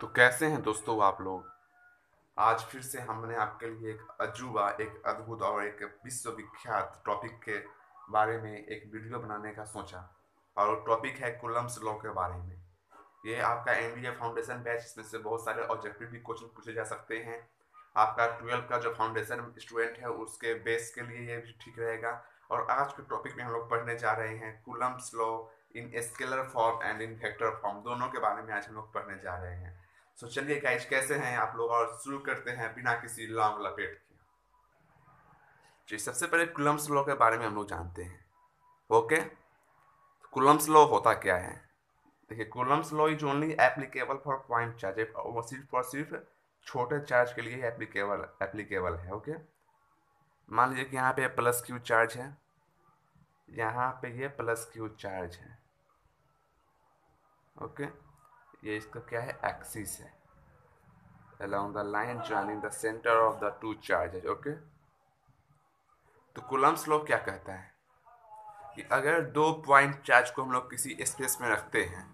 तो कैसे हैं दोस्तों आप लोग। आज फिर से हमने आपके लिए एक अजूबा, एक अद्भुत और एक विश्वविख्यात टॉपिक के बारे में एक वीडियो बनाने का सोचा। और टॉपिक है कूलम्ब्स लॉ के बारे में। ये आपका एनडीए फाउंडेशन बैच, इसमें से बहुत सारे ऑब्जेक्टिव भी क्वेश्चन पूछे जा सकते हैं। आपका 12 का जो फाउंडेशन स्टूडेंट है उसके बेस के लिए ये भी ठीक रहेगा। और आज के टॉपिक में हम लोग पढ़ने जा रहे हैं Coulomb's law in scalar form and in vector form, दोनों के बारे में आज हम लोग पढ़ने जा रहे हैं। सो चलिए गाइस, कैसे हैं आप लोग, और शुरू करते हैं बिना किसी लॉन्ग लपेट के। जी, सबसे पहले कूलम्ब्स लॉ के बारे में हम लोग जानते हैं। ओके, कूलम्ब्स लॉ होता क्या है। देखिए, Coulomb's law is only applicable for point charge, वो सिर्फ छोटे चार्ज के लिए एप्लीकेबल एप्लीकेबल है। ओके, मान लीजिए कि यहाँ पे प्लस क्यू चार्ज है, यहाँ पे ये प्लस क्यू चार्ज है। ओके, ये इसका क्या है, एक्सिस है along the line joining the center of the two charges। Okay, तो कूलम्ब्स लॉ क्या कहता है कि अगर दो पॉइंट चार्ज को हम लोग किसी स्पेस में रखते हैं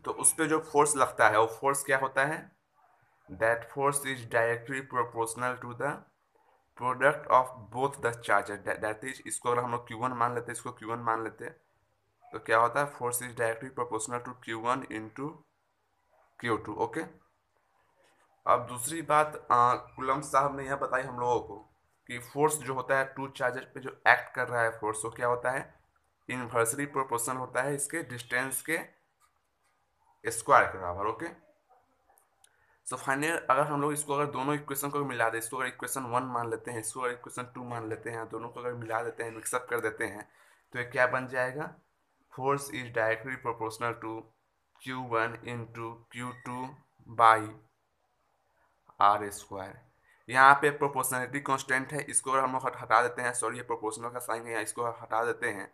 तो उस पर जो फोर्स लगता है वो फोर्स क्या होता है, that force is directly proportional to the product of both the charges. That is, इसको अगर हम लोग Q1 मान लेते, इसको Q1 मान लेते, तो क्या होता है, force is directly proportional to Q1 into Q2। Okay, अब दूसरी बात कूलम्ब साहब ने यह बताई हम लोगों को कि फोर्स जो होता है टू चार्जेस पे जो एक्ट कर रहा है फोर्स, वो क्या होता है, इन्वर्सली प्रोपोर्शनल होता है इसके डिस्टेंस के स्क्वायर के बराबर। ओके, सो फाइनल अगर हम लोग इसको अगर दोनों इक्वेशन को मिला दे, इसको अगर इक्वेशन 1 मान लेते हैं, इसको अगर इक्वेशन 2 मान लेते हैं, दोनों को अगर मिला देते हैं, मिक्सअप कर देते हैं, तो ये क्या बन जाएगा, force is directly proportional to Q1 into Q2 by R square. यहाँ पे प्रोपोर्शनलिटी कांस्टेंट है, इसको अगर हम लोग हटा देते हैं, सॉरी ये प्रोपोर्शनल का साइन है, इसको हटा देते हैं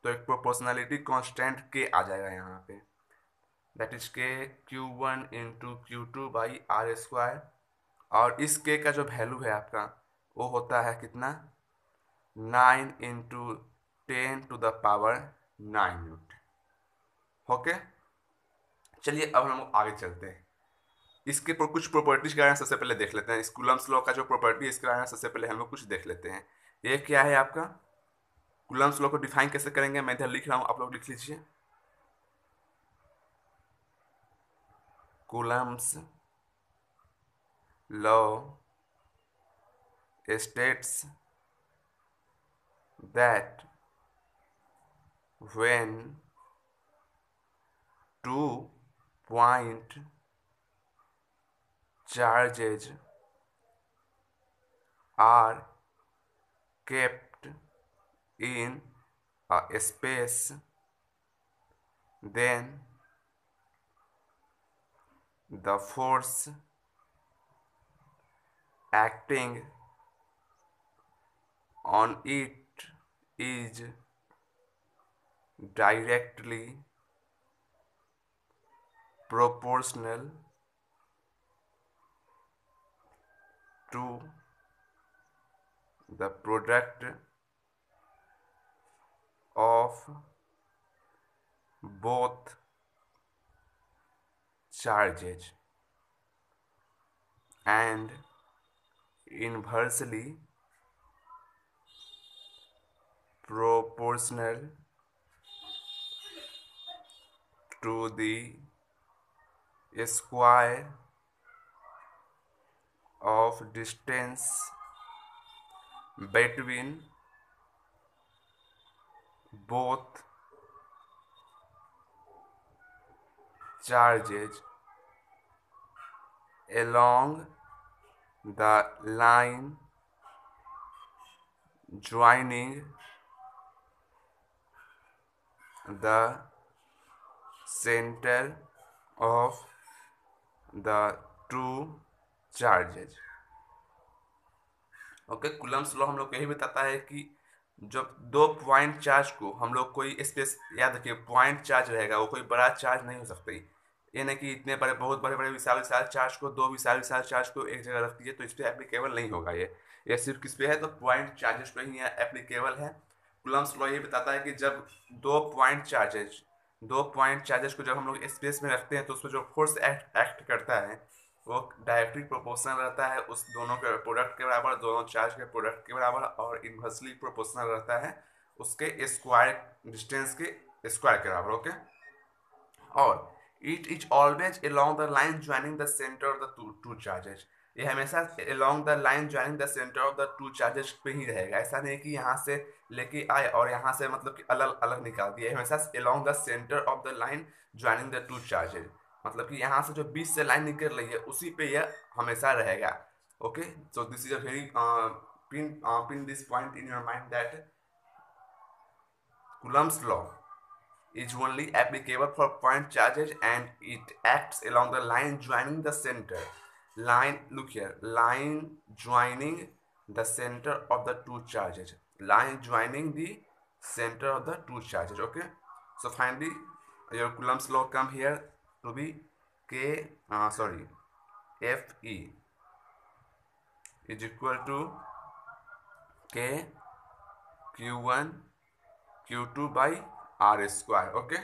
तो एक प्रोपोर्शनलिटी कांस्टेंट के आ जाएगा यहाँ पे, दैट इज के Q1 into Q2 by R square. और इस के का जो वैल्यू है आपका वो होता है कितना, 9 इंटू 10⁹ ओके, चलिए अब हम लोग आगे चलते हैं। इसके कुछ प्रॉपर्टीज के बारे में सबसे पहले देख लेते हैं। इस कूलम्ब्स लॉ का जो प्रॉपर्टी है इसके बारे में सबसे पहले हम लोग कुछ देख लेते हैं। ये क्या है आपका, कूलम्ब्स लॉ को डिफाइन कैसे करेंगे, मैं इधर लिख रहा हूँ, आप लोग लिख लीजिए। Coulomb's law states that when two point charges are kept in a space, then the force acting on it is directly proportional to the product of both charges and inversely proportional to the square of distance between both charges along the line joining the center of the two charges। Okay, Coulomb's law हम लोग को यही बताता है कि जब दो point charge को हम लोग कोई स्पेस, याद रखिए पॉइंट चार्ज रहेगा, वो कोई बड़ा चार्ज नहीं हो सकता। ये नहीं कि इतने बड़े, बहुत बड़े बड़े विशाल विशाल चार्ज को, दो विशाल विशाल चार्ज को एक जगह रख दिए तो इस पर एप्लीकेबल नहीं होगा। ये सिर्फ किस पे है, तो पॉइंट चार्जेस पे ही एप्लीकेबल है। कूलम्ब्स लॉ ये बताता है कि जब दो पॉइंट चार्जेज दो पॉइंट चार्जेस को जब हम लोग स्पेस में रखते हैं तो उसमें जो फोर्स एक्ट करता है वो डायरेक्टली प्रोपोर्शनल रहता है उस दोनों के प्रोडक्ट के बराबर, दोनों चार्ज के प्रोडक्ट के बराबर, और इन्वर्सली प्रोपोर्शनल रहता है उसके स्क्वायर डिस्टेंस के स्क्वायर के बराबर। ओके, और it is always along the line joining the centre of the two charges. ये हमेशा along the line joining the centre of the two charges पे ही रहेगा। ऐसा नहीं कि यहाँ से लेके आए और यहाँ से मतलब कि अलग अलग निकाल दिया, हमेशा along the centre of the line joining the two charges, मतलब कि यहाँ से जो बीच से लाइन निकल रही है उसी पे यह हमेशा रहेगा। Okay, so this is a very pin this point in your mind that Coulomb's law is only applicable for point charges and it acts along the line joining the center. Line, look here, line joining the center of the two charges. Line joining the center of the two charges. Okay, so finally your Coulomb's law come here to be Fe is equal to K Q1 Q2 by R square. Okay,